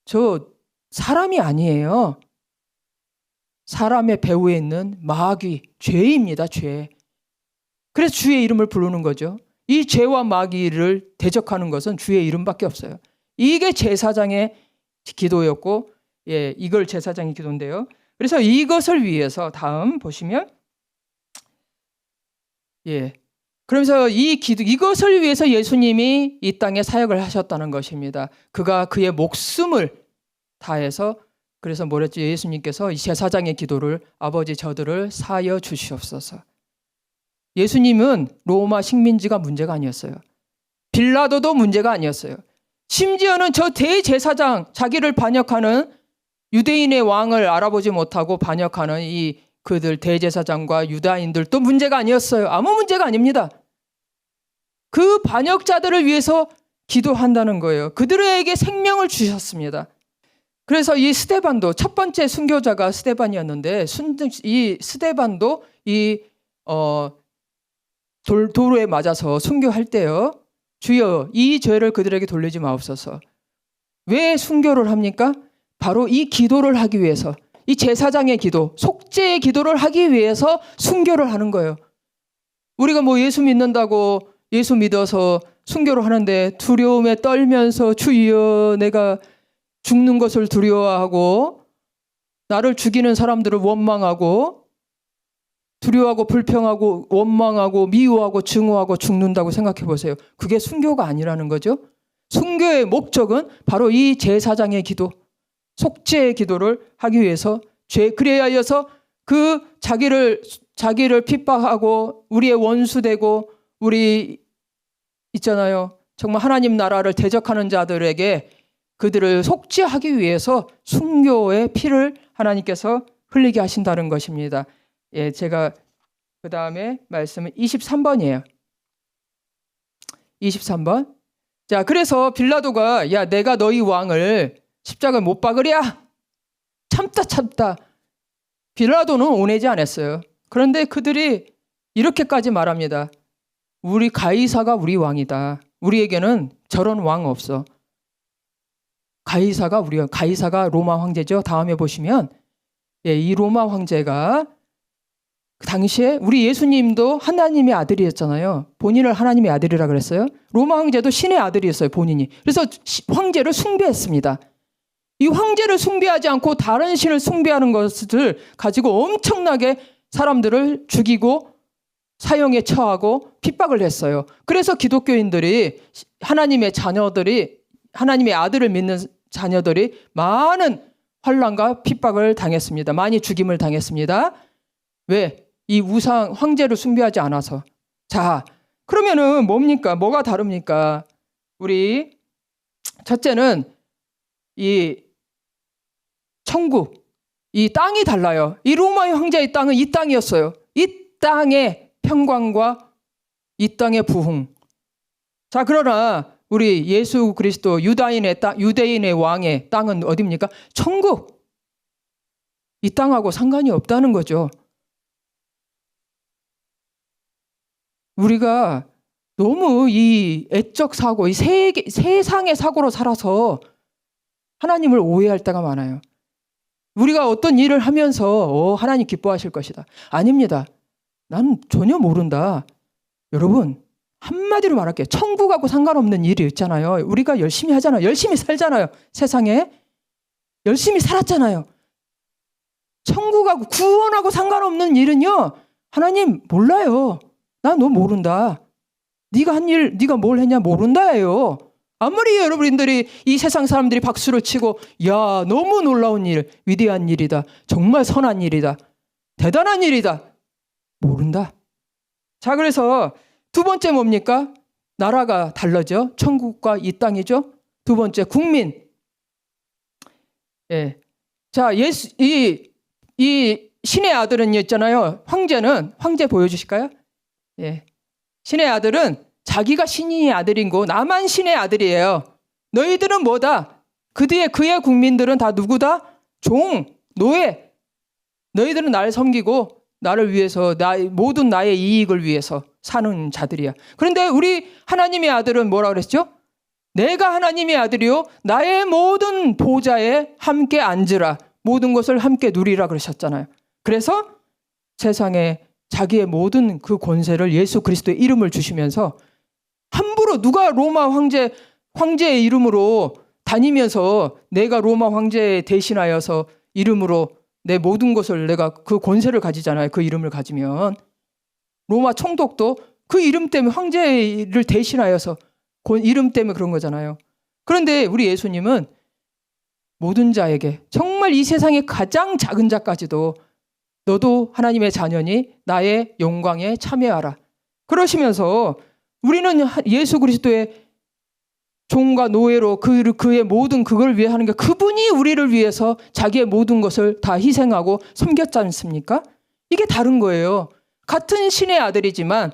저 사람이 아니에요. 사람의 배후에 있는 마귀, 죄입니다. 죄. 그래서 주의 이름을 부르는 거죠. 이 죄와 마귀를 대적하는 것은 주의 이름밖에 없어요. 이게 제사장의 기도였고, 이걸 제사장의 기도인데요. 그래서 이것을 위해서 다음 보시면, 그러면서 이것을 위해서 예수님이 이 땅에 사역을 하셨다는 것입니다. 그가 그의 목숨을 다해서 그래서 뭐랬죠? 예수님께서 이 제사장의 기도를 아버지 저들을 사하여 주시옵소서. 예수님은 로마 식민지가 문제가 아니었어요. 빌라도도 문제가 아니었어요. 심지어는 저 대제사장 자기를 반역하는 유대인의 왕을 알아보지 못하고 반역하는 이 그들 대제사장과 유다인들도 문제가 아니었어요. 아무 문제가 아닙니다. 그 반역자들을 위해서 기도한다는 거예요. 그들에게 생명을 주셨습니다. 그래서 이 스데반도 첫 번째 순교자가 스데반이었는데 이 스데반도 이 돌에 맞아서 순교할 때요. 주여 이 죄를 그들에게 돌리지 마옵소서. 왜 순교를 합니까? 바로 이 기도를 하기 위해서 이 제사장의 기도, 속죄의 기도를 하기 위해서 순교를 하는 거예요. 우리가 뭐 예수 믿는다고 예수 믿어서 순교를 하는데 두려움에 떨면서 주여 내가 죽는 것을 두려워하고 나를 죽이는 사람들을 원망하고 두려워하고 불평하고 원망하고 미워하고 증오하고 죽는다고 생각해 보세요. 그게 순교가 아니라는 거죠. 순교의 목적은 바로 이 제사장의 기도, 속죄의 기도를 하기 위해서 그래야 하여서 그 자기를 핍박하고 우리의 원수되고 우리 있잖아요. 정말 하나님 나라를 대적하는 자들에게 그들을 속죄하기 위해서 순교의 피를 하나님께서 흘리게 하신다는 것입니다. 제가 그 다음에 말씀은 23번이에요. 23번. 자, 그래서 빌라도가 야 내가 너희 왕을 십자가에 못 박으랴. 참다. 빌라도는 오내지 않았어요. 그런데 그들이 이렇게까지 말합니다. 우리 가이사가 우리 왕이다. 우리에게는 저런 왕 없어. 가이사가 로마 황제죠. 다음에 보시면 이 로마 황제가 그 당시에 우리 예수님도 하나님의 아들이었잖아요. 본인을 하나님의 아들이라 그랬어요. 로마 황제도 신의 아들이었어요. 본인이. 그래서 황제를 숭배했습니다. 이 황제를 숭배하지 않고 다른 신을 숭배하는 것을 가지고 엄청나게 사람들을 죽이고 사형에 처하고 핍박을 했어요. 그래서 기독교인들이 하나님의 아들을 믿는 자녀들이 많은 환난과 핍박을 당했습니다. 많이 죽임을 당했습니다. 왜? 이 우상 황제를 숭배하지 않아서. 자, 그러면은 뭡니까? 뭐가 다릅니까? 우리 첫째는 이 천국, 이 땅이 달라요. 이 로마의 황제의 땅은 이 땅이었어요. 이 땅의 평강과 이 땅의 부흥. 자, 그러나 우리 예수 그리스도 유대인의 왕의 땅은 어디입니까? 천국. 이 땅하고 상관이 없다는 거죠. 우리가 너무 이 애적 사고, 이 세상의 사고로 살아서 하나님을 오해할 때가 많아요. 우리가 어떤 일을 하면서 하나님 기뻐하실 것이다. 아닙니다. 난 전혀 모른다. 여러분, 한마디로 말할게요. 천국하고 상관없는 일이 있잖아요. 우리가 열심히 하잖아요. 열심히 살잖아요. 세상에. 열심히 살았잖아요. 천국하고 구원하고 상관없는 일은요. 하나님 몰라요. 난 너 모른다. 네가 한 일, 네가 뭘 했냐 모른다예요. 아무리 여러분들이 이 세상 사람들이 박수를 치고 야 너무 놀라운 일, 위대한 일이다. 정말 선한 일이다. 대단한 일이다. 모른다. 자, 그래서 두 번째 뭡니까? 나라가 달라져. 천국과 이 땅이죠. 두 번째 국민. 예. 자, 이 신의 아들은 있잖아요. 황제 보여주실까요? 예. 신의 아들은 자기가 신의 아들인 거 나만 신의 아들이에요. 너희들은 뭐다? 그의 국민들은 다 누구다? 종, 노예. 너희들은 나를 섬기고 나를 위해서 모든 나의 이익을 위해서 사는 자들이야. 그런데 우리 하나님의 아들은 뭐라 그랬죠? 내가 하나님의 아들이요 나의 모든 보좌에 함께 앉으라. 모든 것을 함께 누리라 그러셨잖아요. 그래서 세상에 자기의 모든 그 권세를 예수 그리스도의 이름을 주시면서 함부로 누가 로마 황제의 이름으로 다니면서 내가 로마 황제에 대신하여서 이름으로 내 모든 것을 내가 그 권세를 가지잖아요. 그 이름을 가지면. 로마 총독도 그 이름 때문에 황제를 대신하여서 이름 때문에 그런 거잖아요. 그런데 우리 예수님은 모든 자에게 정말 이 세상의 가장 작은 자까지도 너도 하나님의 자녀니 나의 영광에 참여하라. 그러시면서 우리는 예수 그리스도의 종과 노예로 그의 모든 그걸 위해 하는 게 그분이 우리를 위해서 자기의 모든 것을 다 희생하고 섬겼지 않습니까? 이게 다른 거예요. 같은 신의 아들이지만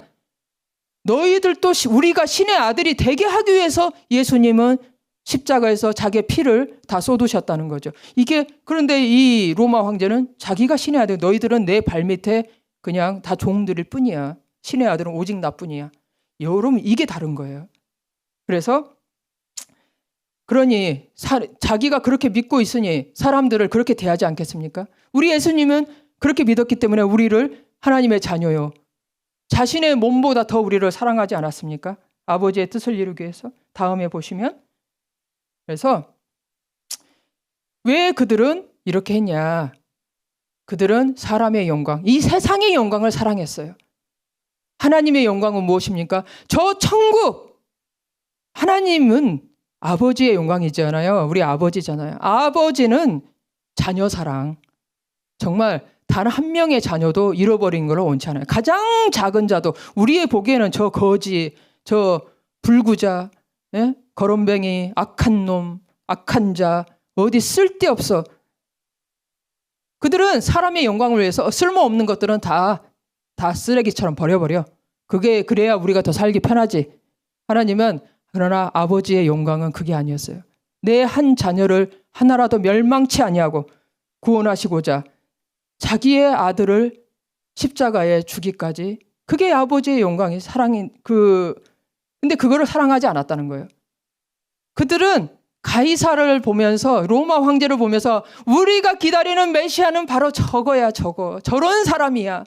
너희들도 우리가 신의 아들이 되게 하기 위해서 예수님은 십자가에서 자기의 피를 다 쏟으셨다는 거죠. 그런데 이 로마 황제는 자기가 신의 아들, 너희들은 내 발밑에 그냥 다 종들일 뿐이야. 신의 아들은 오직 나뿐이야. 여러분, 이게 다른 거예요. 그러니 자기가 그렇게 믿고 있으니 사람들을 그렇게 대하지 않겠습니까? 우리 예수님은 그렇게 믿었기 때문에 우리를 하나님의 자녀요. 자신의 몸보다 더 우리를 사랑하지 않았습니까? 아버지의 뜻을 이루기 위해서. 다음에 보시면. 그래서 왜 그들은 이렇게 했냐? 그들은 사람의 영광, 이 세상의 영광을 사랑했어요. 하나님의 영광은 무엇입니까? 저 천국! 하나님은 아버지의 영광이잖아요. 우리 아버지잖아요. 아버지는 자녀 사랑. 정말 단 한 명의 자녀도 잃어버린 걸 원치 않아요. 가장 작은 자도 우리의 보기에는 저 거지, 저 불구자, 예? 거렁뱅이, 악한 놈, 악한 자, 어디 쓸데없어. 그들은 사람의 영광을 위해서 쓸모없는 것들은 다 쓰레기처럼 버려버려. 그래야 우리가 더 살기 편하지. 하나님은 그러나 아버지의 영광은 그게 아니었어요. 내 한 자녀를 하나라도 멸망치 아니하고 구원하시고자 자기의 아들을 십자가에 주기까지, 그게 아버지의 영광이 근데 그거를 사랑하지 않았다는 거예요. 그들은 가이사를 보면서, 로마 황제를 보면서 우리가 기다리는 메시아는 바로 저거야, 저런 사람이야.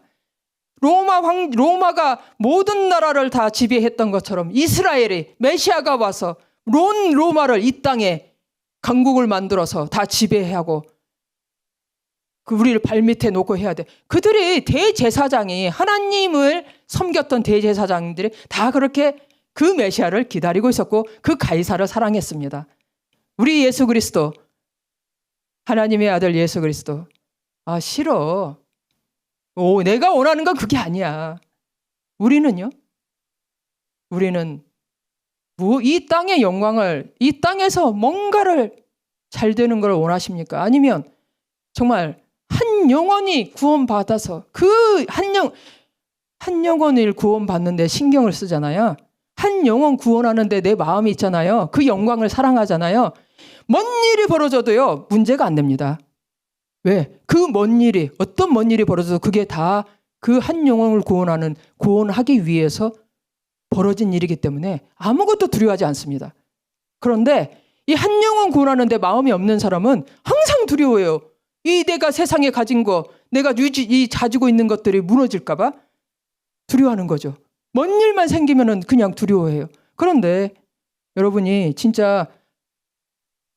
로마가 모든 나라를 다 지배했던 것처럼 이스라엘이 메시아가 와서 로마를 이 땅에 강국을 만들어서 다 지배하고 우리를 발밑에 놓고 해야 돼. 그들이 대제사장이, 하나님을 섬겼던 대제사장들이 다 그렇게 그 메시아를 기다리고 있었고 그 가이사를 사랑했습니다. 우리 예수 그리스도, 하나님의 아들 예수 그리스도, 싫어. 내가 원하는 건 그게 아니야. 우리는요? 우리는 이 땅의 영광을, 이 땅에서 뭔가를 잘 되는 걸 원하십니까? 아니면 정말 한 영혼이 구원받아서 그 한 영혼을 구원받는데 신경을 쓰잖아요. 한 영혼 구원하는데 내 마음이 있잖아요. 그 영광을 사랑하잖아요. 뭔 일이 벌어져도요, 문제가 안 됩니다. 왜? 그 먼 일이, 어떤 먼 일이 벌어져도 그게 다 그 한 영혼을 구원하기 위해서 벌어진 일이기 때문에 아무것도 두려워하지 않습니다. 그런데 이 한 영혼 구원하는데 마음이 없는 사람은 항상 두려워해요. 이 내가 세상에 가진 거, 내가 가지고 있는 것들이 무너질까봐 두려워하는 거죠. 먼 일만 생기면은 그냥 두려워해요. 그런데 여러분이 진짜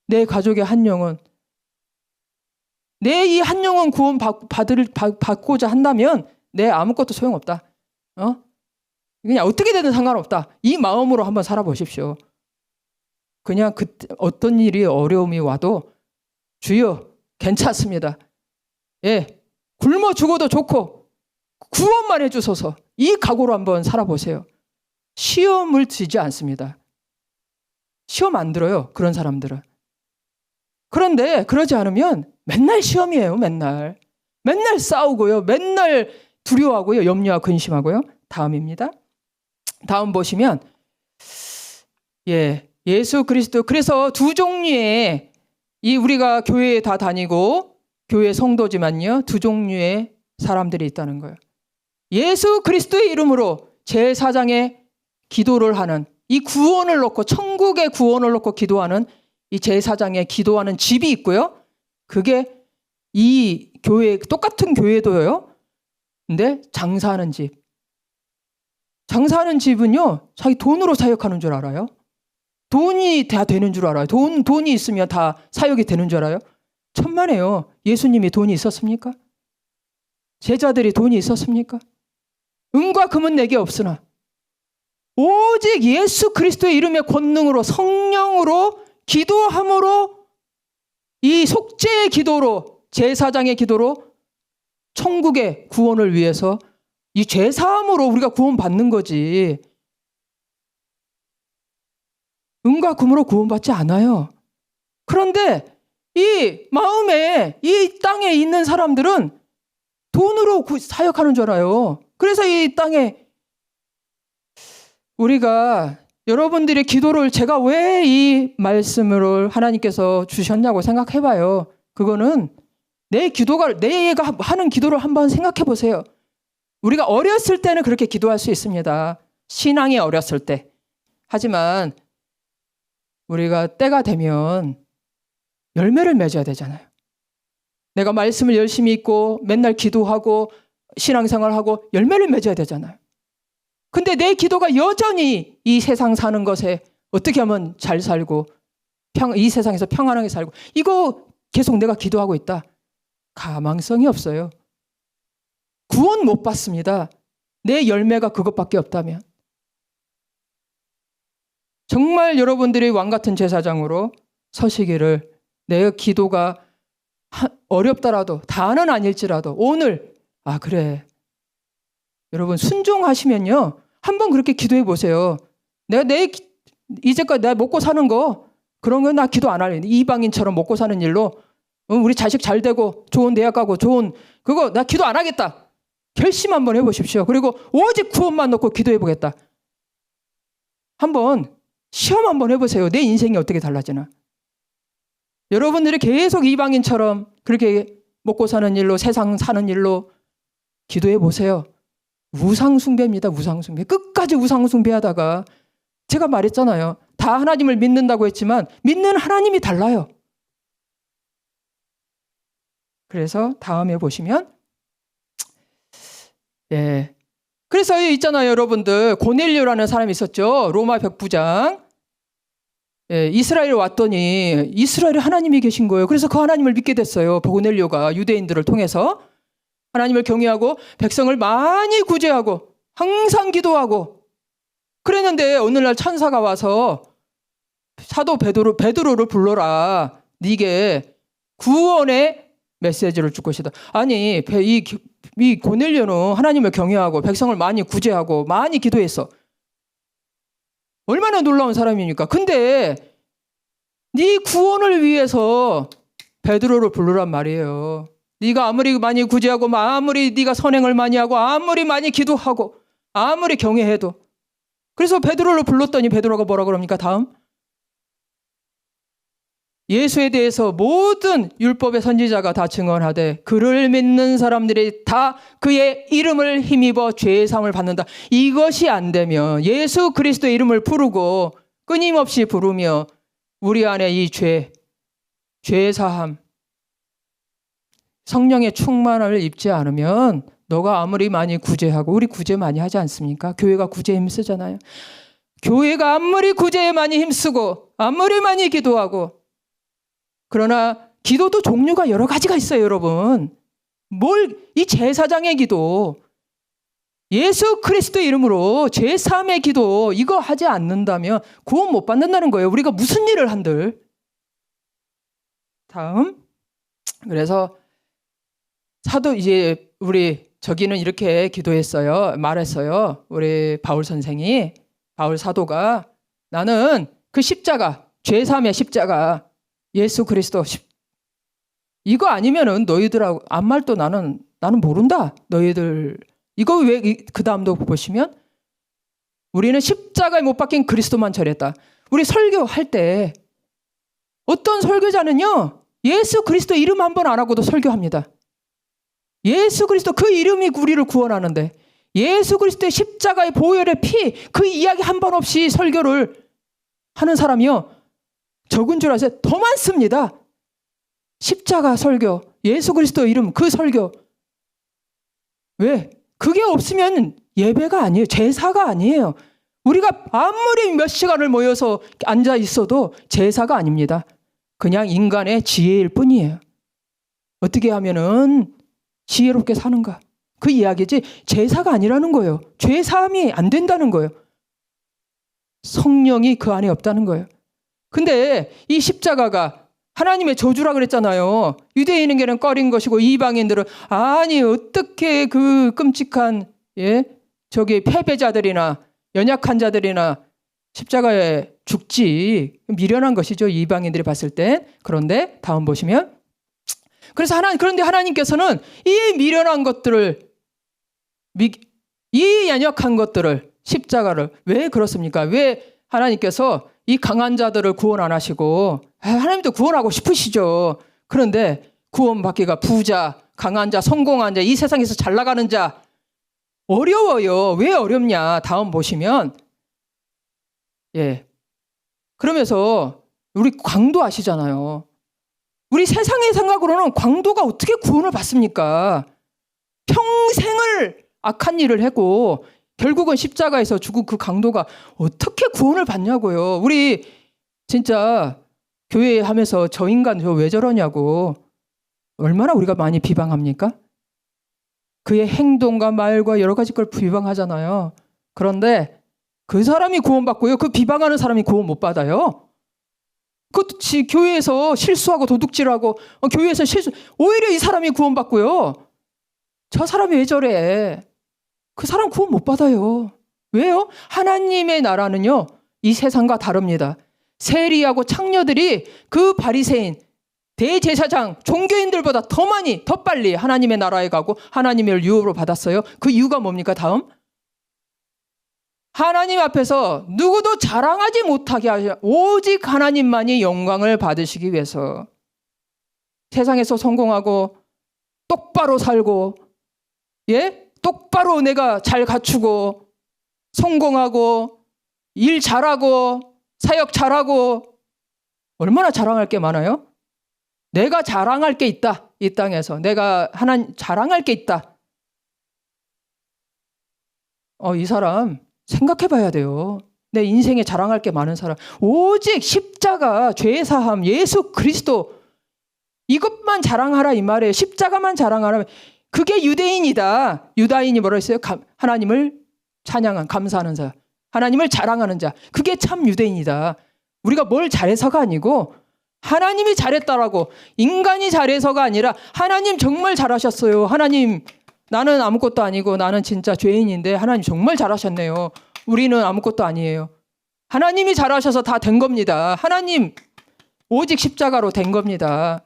내 가족의 한 영혼, 내 이 한 영혼 구원 받고자 한다면 내 아무것도 소용없다. 그냥 어떻게 되든 상관없다. 이 마음으로 한번 살아보십시오. 그냥 어떤 일이 어려움이 와도 주여 괜찮습니다. 예, 굶어 죽어도 좋고 구원만 해주소서. 이 각오로 한번 살아보세요. 시험을 지지 않습니다. 시험 안 들어요. 그런 사람들은. 그런데 그러지 않으면 맨날 시험이에요. 맨날 싸우고요. 맨날 두려워하고요. 염려하고 근심하고요. 다음입니다. 다음 보시면 예수 그리스도. 그래서 두 종류의 우리가 교회에 다 다니고 교회 성도지만요. 두 종류의 사람들이 있다는 거예요. 예수 그리스도의 이름으로 제사장의 기도를 하는, 이 구원을 놓고, 천국의 구원을 놓고 기도하는 이 제사장의 기도하는 집이 있고요. 그게 이 교회, 똑같은 교회도요. 근데 장사하는 집. 장사하는 집은요, 자기 돈으로 사역하는 줄 알아요. 돈이 다 되는 줄 알아요. 돈이 있으면 다 사역이 되는 줄 알아요. 천만에요. 예수님이 돈이 있었습니까? 제자들이 돈이 있었습니까? 은과 금은 내게 없으나 오직 예수 그리스도의 이름의 권능으로, 성령으로, 기도함으로, 이 속죄의 기도로, 제사장의 기도로 천국의 구원을 위해서 이 죄사함으로 우리가 구원받는 거지. 은과 금으로 구원받지 않아요. 그런데 이 마음에, 이 땅에 있는 사람들은 돈으로 사역하는 줄 알아요. 그래서 이 땅에 우리가, 여러분들의 기도를 제가 왜 이 말씀을 하나님께서 주셨냐고 생각해 봐요. 그거는 내가 하는 기도를 한번 생각해 보세요. 우리가 어렸을 때는 그렇게 기도할 수 있습니다. 신앙이 어렸을 때. 하지만 우리가 때가 되면 열매를 맺어야 되잖아요. 내가 말씀을 열심히 읽고 맨날 기도하고 신앙생활하고 열매를 맺어야 되잖아요. 근데 내 기도가 여전히 이 세상 사는 것에 어떻게 하면 잘 살고 이 세상에서 평안하게 살고, 이거 계속 내가 기도하고 있다. 가망성이 없어요. 구원 못 받습니다. 내 열매가 그것밖에 없다면. 정말 여러분들이 왕같은 제사장으로 서시기를, 내 기도가 어렵더라도, 다는 아닐지라도 오늘, 그래. 여러분 순종하시면요. 한번 그렇게 기도해 보세요. 이제까지 내가 먹고 사는 거, 그런 거 나 기도 안 할래. 이방인처럼 먹고 사는 일로 우리 자식 잘 되고 좋은 대학 가고 그거 나 기도 안 하겠다. 결심 한번 해보십시오. 그리고 오직 구원만 놓고 기도해 보겠다. 한번 시험 한번 해보세요. 내 인생이 어떻게 달라지나. 여러분들이 계속 이방인처럼 그렇게 먹고 사는 일로, 세상 사는 일로 기도해 보세요. 우상숭배입니다. 우상숭배. 끝까지 우상숭배하다가, 제가 말했잖아요. 다 하나님을 믿는다고 했지만 믿는 하나님이 달라요. 그래서 다음에 보시면, 그래서 있잖아요, 여러분들. 고넬료라는 사람이 있었죠. 로마 백부장. 이스라엘에 왔더니 이스라엘에 하나님이 계신 거예요. 그래서 그 하나님을 믿게 됐어요. 고넬료가 유대인들을 통해서 하나님을 경외하고 백성을 많이 구제하고 항상 기도하고 그랬는데, 어느 날 천사가 와서 사도 베드로를 불러라. 네게 구원의 메시지를 줄 것이다. 아니, 이 고넬료는 하나님을 경외하고 백성을 많이 구제하고 많이 기도했어. 얼마나 놀라운 사람입니까? 근데 네 구원을 위해서 베드로를 부르란 말이에요. 네가 아무리 많이 구제하고, 아무리 네가 선행을 많이 하고, 아무리 많이 기도하고, 아무리 경외해도. 그래서 베드로를 불렀더니 베드로가 뭐라 그럽니까? 다음, 예수에 대해서 모든 율법의 선지자가 다 증언하되 그를 믿는 사람들이 다 그의 이름을 힘입어 죄의 사함을 받는다. 이것이 안 되면 예수 그리스도의 이름을 부르고 끊임없이 부르며 우리 안에 이 죄의 사함, 성령의 충만을 입지 않으면 너가 아무리 많이 구제하고, 우리 구제 많이 하지 않습니까? 교회가 구제에 힘쓰잖아요. 교회가 아무리 구제에 많이 힘쓰고 아무리 많이 기도하고, 그러나 기도도 종류가 여러 가지가 있어요, 여러분. 이 제사장의 기도, 예수 그리스도의 이름으로 제사함의 기도, 이거 하지 않는다면 구원 못 받는다는 거예요. 우리가 무슨 일을 한들. 다음. 그래서 이제 우리 저기는 이렇게 기도했어요. 말했어요. 우리 바울 선생이, 바울 사도가, 나는 그 십자가, 죄사함의 십자가, 예수 그리스도 이거 아니면은 너희들하고 아무 말도 나는 모른다. 너희들 이거 왜 그 다음도 보시면 우리는 십자가에 못 박힌 그리스도만 전했다. 우리 설교할 때 어떤 설교자는요, 예수 그리스도 이름 한 번 안 하고도 설교합니다. 예수 그리스도 그 이름이 우리를 구원하는데 예수 그리스도의 십자가의 보혈의 피, 그 이야기 한 번 없이 설교를 하는 사람이요, 적은 줄 아세요? 더 많습니다. 십자가 설교, 예수 그리스도 이름 그 설교. 왜? 그게 없으면 예배가 아니에요. 제사가 아니에요. 우리가 아무리 몇 시간을 모여서 앉아 있어도 제사가 아닙니다. 그냥 인간의 지혜일 뿐이에요. 어떻게 하면은 지혜롭게 사는가, 그 이야기지 제사가 아니라는 거예요. 죄 사함이 안 된다는 거예요. 성령이 그 안에 없다는 거예요. 근데 이 십자가가 하나님의 저주라 그랬잖아요. 유대인에게는 꺼린 것이고 이방인들은, 아니 어떻게 그 끔찍한 저기 패배자들이나 연약한 자들이나 십자가에 죽지, 미련한 것이죠, 이방인들이 봤을 때. 그런데 다음 보시면, 그런데 하나님께서는 이 미련한 것들을, 이 연약한 것들을, 십자가를 왜 그렇습니까? 왜 하나님께서 이 강한 자들을 구원 안 하시고, 하나님도 구원하고 싶으시죠. 그런데 구원받기가 부자, 강한 자, 성공한 자, 이 세상에서 잘 나가는 자 어려워요. 왜 어렵냐? 다음 보시면, 그러면서 우리 광도 아시잖아요. 우리 세상의 생각으로는 광도가 어떻게 구원을 받습니까? 평생을 악한 일을 하고 결국은 십자가에서 죽은 그 강도가 어떻게 구원을 받냐고요. 우리 진짜 교회 하면서 저 인간 저 왜 저러냐고 얼마나 우리가 많이 비방합니까? 그의 행동과 말과 여러 가지 걸 비방하잖아요. 그런데 그 사람이 구원받고요, 그 비방하는 사람이 구원 못 받아요. 그것도 교회에서 실수하고 도둑질하고 교회에서 오히려 이 사람이 구원받고요, 저 사람이 왜 저래? 그 사람 구원 못 받아요. 왜요? 하나님의 나라는요, 이 세상과 다릅니다. 세리하고 창녀들이 그 바리새인, 대제사장, 종교인들보다 더 빨리 하나님의 나라에 가고 하나님의 유업으로 받았어요. 그 이유가 뭡니까? 다음. 하나님 앞에서 누구도 자랑하지 못하게 하셔, 오직 하나님만이 영광을 받으시기 위해서 세상에서 성공하고 똑바로 살고, 똑바로 내가 잘 갖추고 성공하고 일 잘하고 사역 잘하고, 얼마나 자랑할 게 많아요? 내가 자랑할 게 있다. 이 땅에서 내가 하나님 자랑할 게 있다. 이 사람 생각해 봐야 돼요. 내 인생에 자랑할 게 많은 사람. 오직 십자가, 죄사함, 예수 그리스도, 이것만 자랑하라 이 말이에요. 십자가만 자랑하라. 그게 유대인이다. 유다인이 뭐라 했어요? 하나님을 찬양한, 감사하는 자, 하나님을 자랑하는 자. 그게 참 유대인이다. 우리가 뭘 잘해서가 아니고 하나님이 잘했다라고, 인간이 잘해서가 아니라 하나님 정말 잘하셨어요. 하나님, 나는 아무것도 아니고 나는 진짜 죄인인데 하나님 정말 잘하셨네요. 우리는 아무것도 아니에요. 하나님이 잘하셔서 다 된 겁니다. 하나님 오직 십자가로 된 겁니다.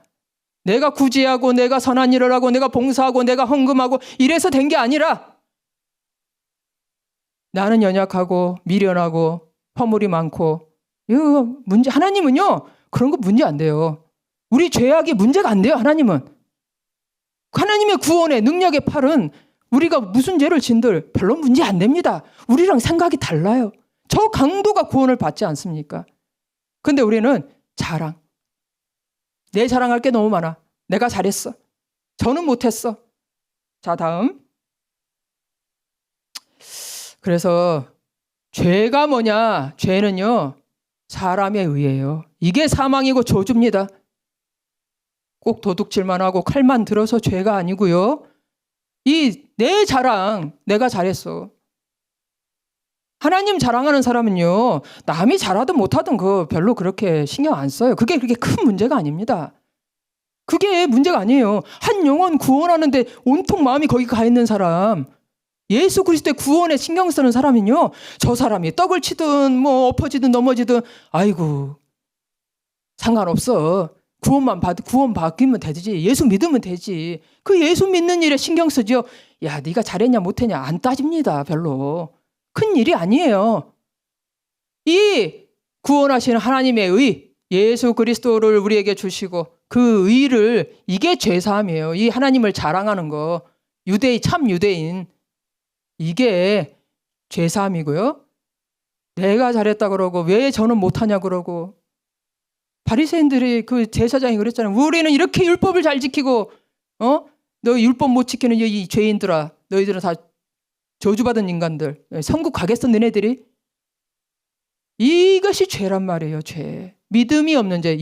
내가 구제하고 내가 선한 일을 하고 내가 봉사하고 내가 헌금하고 이래서 된 게 아니라, 나는 연약하고 미련하고 허물이 많고, 이거 문제. 하나님은요 그런 거 문제 안 돼요. 우리 죄악이 문제가 안 돼요. 하나님은. 하나님의 구원의 능력의 팔은 우리가 무슨 죄를 진들 별로 문제 안 됩니다. 우리랑 생각이 달라요. 저 강도가 구원을 받지 않습니까? 근데 우리는 자랑. 내 자랑할 게 너무 많아. 내가 잘했어. 저는 못했어. 자, 다음. 그래서 죄가 뭐냐? 죄는요, 사람에 의해요. 이게 사망이고 저주입니다. 꼭 도둑질만 하고 칼만 들어서 죄가 아니고요. 이 내 자랑, 내가 잘했어. 하나님 자랑하는 사람은요, 남이 잘하든 못하든 그 별로 그렇게 신경 안 써요. 그게 그렇게 큰 문제가 아닙니다. 그게 문제가 아니에요. 한 영혼 구원하는데 온통 마음이 거기 가 있는 사람, 예수 그리스도의 구원에 신경 쓰는 사람은요, 저 사람이 떡을 치든 뭐 엎어지든 넘어지든 아이고 상관없어. 구원 받기면 되지. 예수 믿으면 되지. 그 예수 믿는 일에 신경 쓰죠. 야, 네가 잘했냐 못했냐 안 따집니다. 별로. 큰 일이 아니에요. 이 구원하시는 하나님의 의, 예수 그리스도를 우리에게 주시고 그 의를, 이게 죄사함이에요. 이 하나님을 자랑하는 거, 참 유대인, 이게 죄사함이고요. 내가 잘했다 그러고 왜 저는 못하냐 그러고, 바리새인들이 그 제사장이 그랬잖아요. 우리는 이렇게 율법을 잘 지키고 너 율법 못 지키는 이 죄인들아, 너희들은 다 저주받은 인간들, 천국 가겠어 너네들이? 이것이 죄란 말이에요. 죄. 믿음이 없는 죄.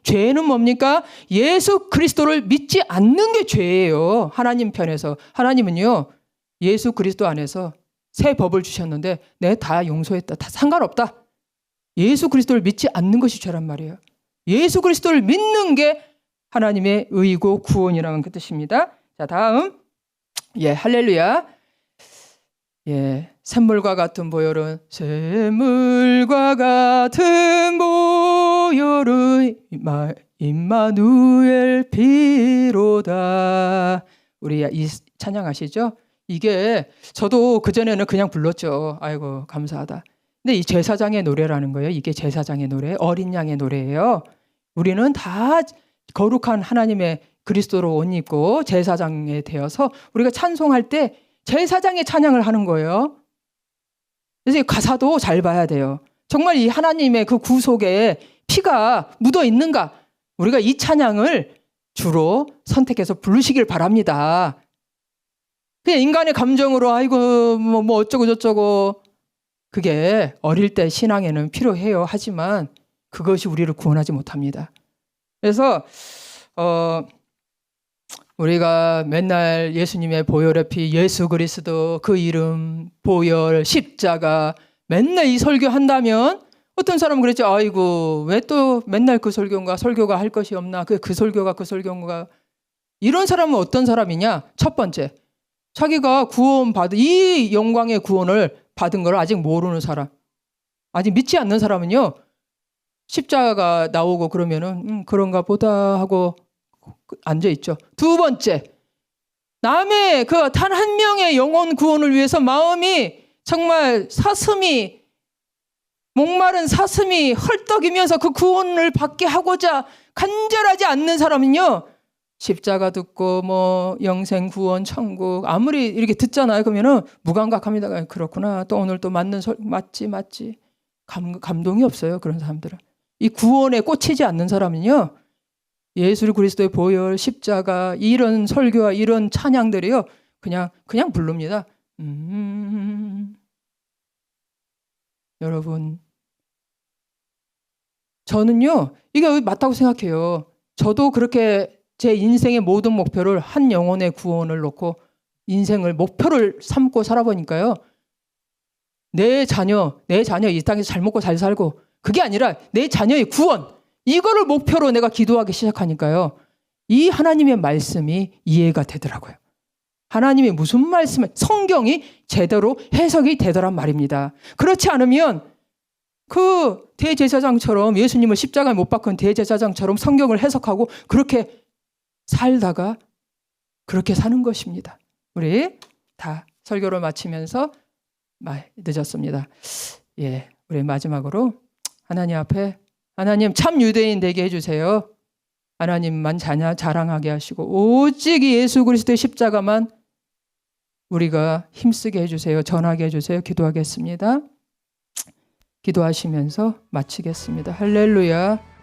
죄는 뭡니까? 예수 그리스도를 믿지 않는 게 죄예요. 하나님 편에서. 하나님은요, 예수 그리스도 안에서 새 법을 주셨는데 내 다 용서했다. 다 상관없다. 예수 그리스도를 믿지 않는 것이 죄란 말이에요. 예수 그리스도를 믿는 게 하나님의 의고 구원이라는 그 뜻입니다. 자, 다음. 할렐루야. 샘물과 같은 보혈은, 샘물과 같은 보혈은 임마누엘 피로다. 우리 이 찬양 아시죠? 이게 저도 그전에는 그냥 불렀죠. 아이고 감사하다. 근데 이 제사장의 노래라는 거예요. 이게 제사장의 노래, 어린 양의 노래예요. 우리는 다 거룩한 하나님의 그리스도로 옷 입고 제사장에 되어서 우리가 찬송할 때 제사장의 찬양을 하는 거예요. 그래서 가사도 잘 봐야 돼요. 정말 이 하나님의 그 구속에 피가 묻어 있는가? 우리가 이 찬양을 주로 선택해서 부르시길 바랍니다. 그냥 인간의 감정으로 아이고 뭐 어쩌고 저쩌고, 그게 어릴 때 신앙에는 필요해요. 하지만 그것이 우리를 구원하지 못합니다. 그래서 우리가 맨날 예수님의 보혈의 피, 예수 그리스도, 그 이름, 보혈, 십자가 맨날 이 설교한다면 어떤 사람은 그랬죠. 아이고 왜 또 맨날 그 설교가 할 것이 없나, 그 설교가. 이런 사람은 어떤 사람이냐? 첫 번째, 자기가 구원받은 이 영광의 구원을 받은 걸 아직 모르는 사람, 아직 믿지 않는 사람은요, 십자가가 나오고 그러면은 그런가 보다 하고 앉아있죠. 두 번째, 남의 그 단 한 명의 영혼 구원을 위해서 마음이 정말 목마른 사슴이 헐떡이면서 그 구원을 받게 하고자 간절하지 않는 사람은요, 십자가 듣고 뭐 영생 구원 천국 아무리 이렇게 듣잖아요. 그러면은 무감각합니다. 그렇구나, 또 오늘 또 맞지 감동이 없어요. 그런 사람들은. 이 구원에 꽂히지 않는 사람은요, 예수 그리스도의 보혈, 십자가, 이런 설교와 이런 찬양들이요, 그냥 부릅니다. 여러분, 저는요, 이게 맞다고 생각해요. 저도 그렇게 제 인생의 모든 목표를 한 영혼의 구원을 놓고 인생을 목표를 삼고 살아보니까요, 내 자녀 이 땅에서 잘 먹고 잘 살고, 그게 아니라 내 자녀의 구원, 이거를 목표로 내가 기도하기 시작하니까요, 이 하나님의 말씀이 이해가 되더라고요. 하나님이 무슨 말씀을, 성경이 제대로 해석이 되더란 말입니다. 그렇지 않으면 그 대제사장처럼, 예수님을 십자가에 못 박은 대제사장처럼 성경을 해석하고 그렇게 살다가 그렇게 사는 것입니다. 우리 다 설교를 마치면서 늦었습니다. 우리 마지막으로 하나님 앞에 하나님 참 유대인 되게 해주세요. 하나님만 자랑하게 하시고 오직 예수 그리스도의 십자가만 우리가 힘쓰게 해주세요. 전하게 해주세요. 기도하겠습니다. 기도하시면서 마치겠습니다. 할렐루야.